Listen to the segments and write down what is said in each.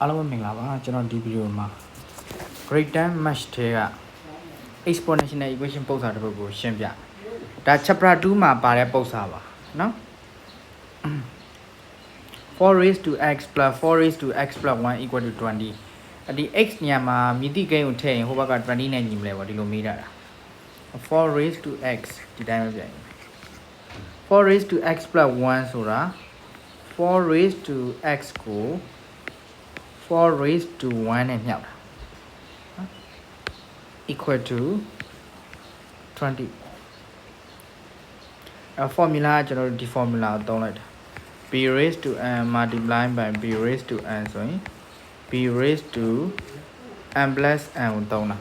အားလုံးပဲမင်္ဂလာပါကျွန်တော်ဒီဗီဒီယိုမှာ grade 10 math ထဲက exponential equation ပုံစံတစ်ခုကိုရှင်းပြဒါ chapter 2မှာပါတဲ့ပုံစံပါเนาะ 4 raised to x plus 4 raised to x plus 1 equal to 20ဒီ x နေရာမှာမြည်သည့်ကိန်းကိုထည့်ရင်ဟိုဘက်က20နဲ့ညီမလဲပေါ့ဒီလိုမေးတာ4 raised to x ဒီတိုင်းပဲပြန်4 raised to x plus 1ဆိုတာ4 raised to x ကို 4 raised to 1နဲ့မြောက်တာ equal to 20 formula ကျွန်တော်တို့ဒီ formula ကိုသုံးလိုက်တာ b raised to n multiply by b raised to n ဆိုရင် b raised to n plus n ကိုသုံးတာ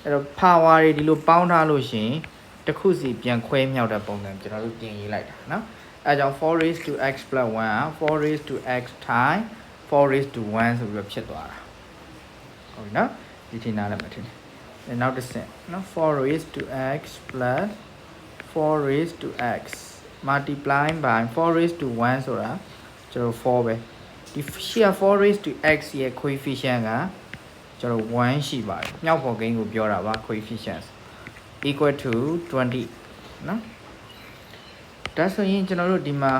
အဲ့တော့ power တွေဒီလိုပေါင်းထားလို့ရှိရင်တစ်ခုစီပြန်ခွဲမြောက်တဲ့ပုံစံကျွန်တော်တို့ပြင်ရေးလိုက်တာเนาะအဲကြောင့်4 raised to x plus 1 4 raised to x times 4 raised to 1ဆိုပြီးတော့ဖြစ်သွားတာဟုတ်ပြီနော်ဒီထင်နားလည်းမထင်နဲ့နောက်တစ်ဆင့်နော်4 raised to x plus 4 raised to x multiply by 4 raised to 1ဆိုတာကျွန်တော်4ပဲဒီရှေ့4 raised to x ရဲ့ coefficient ကကျွန်တော်1ရှိပါတယ်မြောက်ဖို့ကိန်းကိုပြောတာပါ coefficient equal to 20နော်ဒါဆိုရင်ကျွန်တော်တို့ဒီမှာ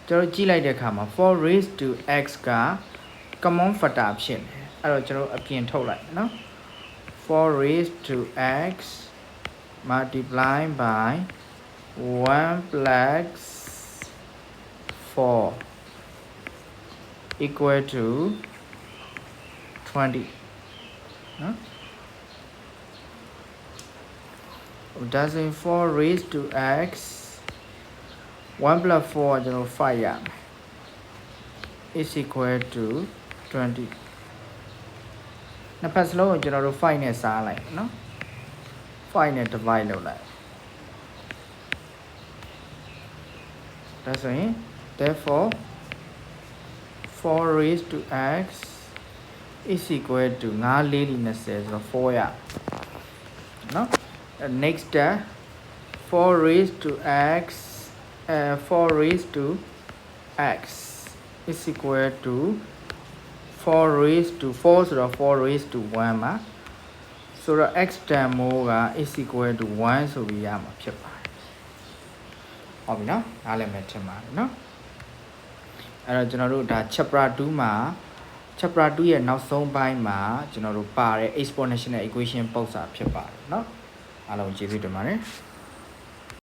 ကျွန်တော်ကြည့်လိုက်တဲ့အခါမှာ4 raised to x က common factor ဖြစ်နေအဲ့တော့ကျွန်တော်အပြင်ထုတ်လိုက်နော်4 raised to x multiply by 1 plus 4 equal to 20နော်ဒါဆိုရင်4 raised to x 1 plus 4ကျွန်တော်5ရမယ် is equal to 20နှစ်ဖက်စလုံးကိုကျွန်တော်တို့5နဲ့စားလိုက်နော်5နဲ့ divide လုပ်လိုက်ဒါဆိုရင် therefore 4 raised to x is equal to 5 4 20ဆိုတော့4ရနော် next step 4 raised to x 4 raised to x is equal to 4 raised to 4ဆိုတော့4 raised to 1ပါဆိုတော့ x တန်မိုးက is equal to 1ဆိုပြီးရမှာဖြစ်ပါတယ်ဟုတ်ပြီနော်နားလည်မယ်ထင်ပါတယ်နော်အဲ့တော့ကျွန်တော်တို့ဒါ chapter 2မှာ chapter 2ရဲ့နောက်ဆုံးပိုင်းမှာကျွန်တော်တို့ပါတဲ့ exponential equation ပုံစံဖြစ်ပါတယ်နော်အားလုံးကျေးဇူးတင်ပါတယ်